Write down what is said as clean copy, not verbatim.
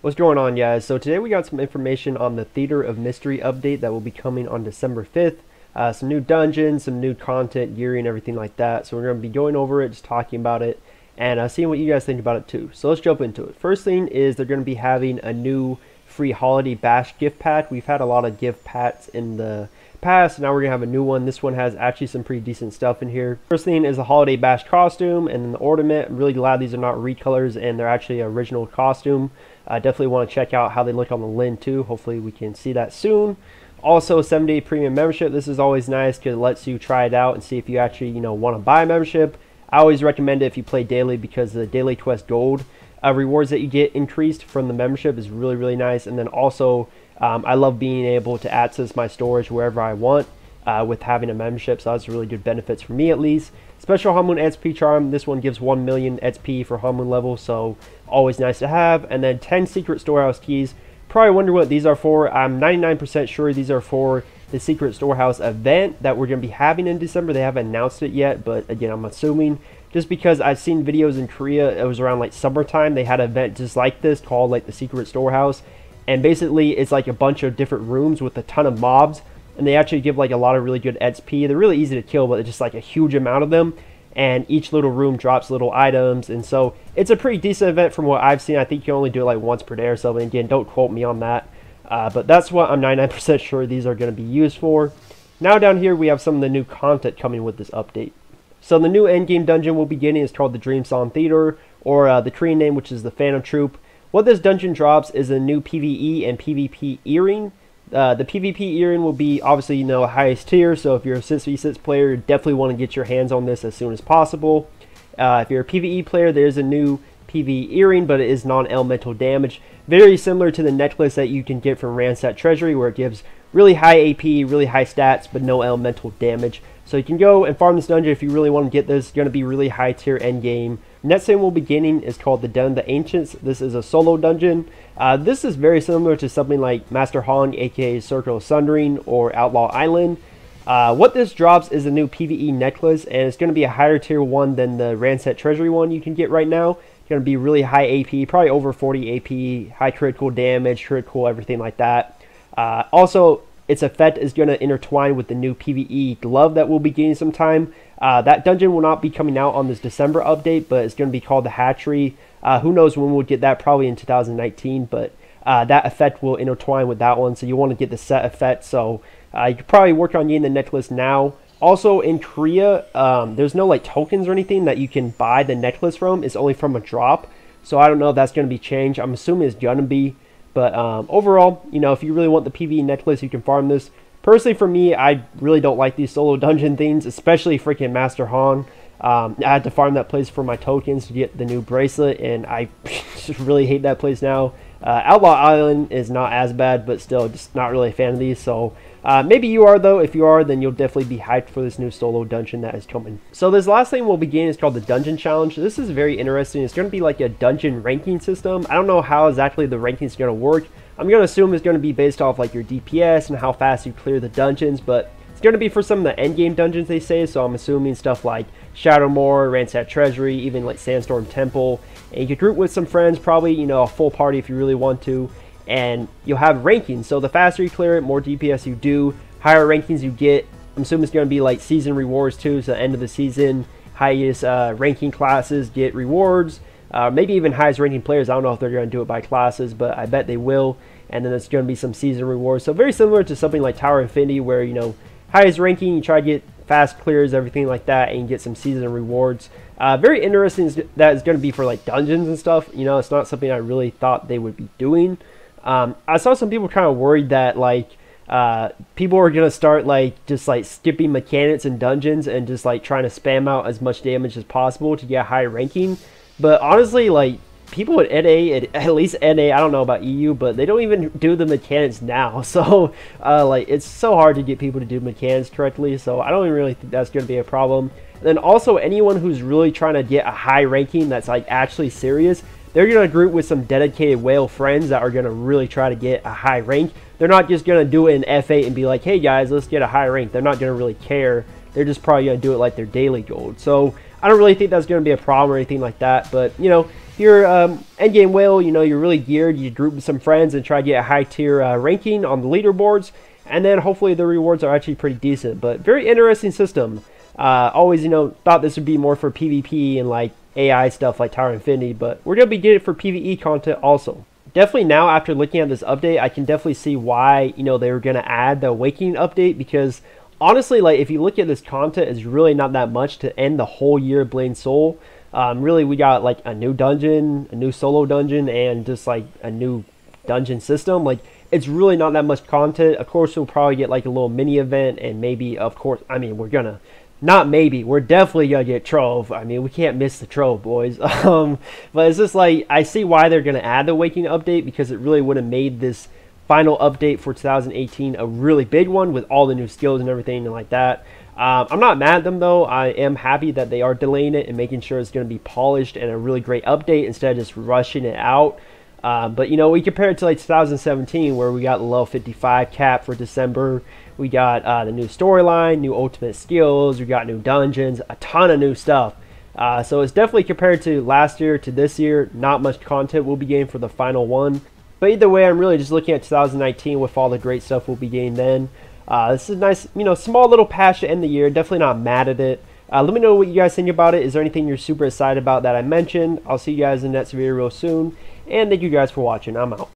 What's going on, guys? So today we got some information on the Theater of Mystery update that will be coming on December 5th. Some new dungeons, some new content, gear, and everything like that. So we're going to be going over it, just talking about it, and seeing what you guys think about it too. So let's jump into it. First thing is they're going to be having a new free Holiday Bash gift pack. We've had a lot of gift packs in the past. Now we're going to have a new one. This one has actually some pretty decent stuff in here. First thing is a Holiday Bash costume and then the ornament. I'm really glad these are not recolors and they're actually original costume. Definitely want to check out how they look on the lid too. Hopefully we can see that soon. Also, 7-day premium membership. This is always nice because it lets you try it out and see if you actually want to buy a membership. I always recommend it if you play daily because the daily quest gold rewards that you get increased from the membership is really nice. And then also I love being able to access my storage wherever I want with having a membership, so that's really good benefits for me at least. Special Hamun XP charm. This one gives 1 million XP for Hamun level, so always nice to have. And then 10 secret storehouse keys. Probably wonder what these are for. I'm 99% sure these are for the secret storehouse event that we're going to be having in December. They haven't announced it yet, but again, I'm assuming just because I've seen videos in Korea, it was around like summertime, they had an event just like this called like the secret storehouse. And basically it's like a bunch of different rooms with a ton of mobs, and they actually give like a lot of really good XP. They're really easy to kill, but it's just like a huge amount of them, and each little room drops little items, and so it's a pretty decent event from what I've seen. I think you can only do it like once per day or something. Again, don't quote me on that, but that's what I'm 99% sure these are going to be used for. Now down here we have some of the new content coming with this update. So the new endgame dungeon we'll be getting is called the Dream Song Theater, or the Korean name, which is the Phantom Troop. What this dungeon drops is a new PvE and PvP earring. The PvP earring will be obviously highest tier, so if you're a 6v6 player, you definitely want to get your hands on this as soon as possible. If you're a PvE player, there's a new PvE earring, but it is non-elemental damage. Very similar to the necklace that you can get from Ransack Treasury, where it gives really high AP, really high stats, but no elemental damage. So you can go and farm this dungeon if you really want to get this. It's going to be really high tier endgame. Next thing we'll be getting is called the Den of the Ancients. This is a solo dungeon. This is very similar to something like Master Hong, aka Circle of Sundering, or Outlaw Island. What this drops is a new PvE necklace, and it's going to be a higher tier one than the Ransack Treasury one you can get right now. It's going to be really high AP, probably over 40 AP, high critical damage, critical, everything like that. Also, its effect is going to intertwine with the new PvE glove that we'll be getting sometime. That dungeon will not be coming out on this December update, but it's going to be called the Hatchery. Who knows when we'll get that, probably in 2019, but that effect will intertwine with that one, so you want to get the set effect. So you could probably work on getting the necklace now. Also in Korea, there's no like tokens or anything that you can buy the necklace from. It's only from a drop, so I don't know if that's going to be changed. I'm assuming it's going to be. But overall, if you really want the PvE necklace, you can farm this. Personally, for me, I really don't like these solo dungeon things, especially freaking Master Han. I had to farm that place for my tokens to get the new bracelet, and I just really hate that place now. Outlaw Island is not as bad, but still just not really a fan of these. So maybe you are, though. If you are, then you'll definitely be hyped for this new solo dungeon that is coming. So this last thing we'll begin is called the Dungeon Challenge. This is very interesting. It's going to be like a dungeon ranking system. I don't know how exactly the ranking is going to work. I'm going to assume it's going to be based off like your DPS and how fast you clear the dungeons, but it's going to be for some of the endgame dungeons, they say. So I'm assuming stuff like Shadowmoor, Ransack Treasury, even like Sandstorm Temple. And you could group with some friends, probably a full party if you really want to, and you'll have rankings. So the faster you clear it, more DPS you do, higher rankings you get. I'm assuming it's going to be like season rewards too, so the end of the season, highest ranking classes get rewards. Maybe even highest ranking players. I don't know if they're going to do it by classes, but I bet they will. And then there's going to be some season rewards. So very similar to something like Tower Infinity, where highest ranking, you try to get fast clears, everything like that, and you get some season rewards. Very interesting that it's going to be for like dungeons and stuff. It's not something I really thought they would be doing. I saw some people kind of worried that like people are going to start like just like skipping mechanics in dungeons and just like trying to spam out as much damage as possible to get a high ranking. But honestly, like people at NA, at least NA, I don't know about EU, but they don't even do the mechanics now. So like it's so hard to get people to do mechanics correctly. So I don't even really think that's going to be a problem. And then also anyone who's really trying to get a high ranking that's like actually serious, they're going to group with some dedicated whale friends that are going to really try to get a high rank. They're not just going to do it in F8 and be like, hey guys, let's get a high rank. They're not going to really care. They're just probably going to do it like their daily gold. So I don't really think that's going to be a problem or anything like that. But, you know, if you're endgame whale, you know, you're really geared, you group with some friends and try to get a high tier ranking on the leaderboards. And then hopefully the rewards are actually pretty decent. But very interesting system. Always, you know, thought this would be more for PvP and like AI stuff like Tower Infinity. But we're going to be getting it for PvE content also. Definitely now, after looking at this update, I can definitely see why, you know, they were going to add the Awakening update, because honestly, like, if you look at this content, it's really not that much to end the whole year of Blade Soul. Really, we got like a new dungeon, a new solo dungeon, and just like a new dungeon system. Like, it's really not that much content. Of course, we'll probably get like a little mini event, and maybe, of course, I mean, we're definitely gonna get Trove. I mean, we can't miss the Trove, boys. But it's just like, I see why they're gonna add the Awakening update, because it really would have made this final update for 2018 a really big one with all the new skills and everything and like that. I'm not mad at them though. I am happy that they are delaying it and making sure it's going to be polished and a really great update instead of just rushing it out. But you know, we compare it to like 2017, where we got the level 55 cap for December. We got the new storyline, new ultimate skills, we got new dungeons, a ton of new stuff. So it's definitely, compared to last year to this year, not much content will be getting for the final one. But either way, I'm really just looking at 2019 with all the great stuff we'll be getting then. This is a nice, you know, small little patch to end the year. Definitely not mad at it. Let me know what you guys think about it. Is there anything you're super excited about that I mentioned? I'll see you guys in the next video real soon. And thank you guys for watching. I'm out.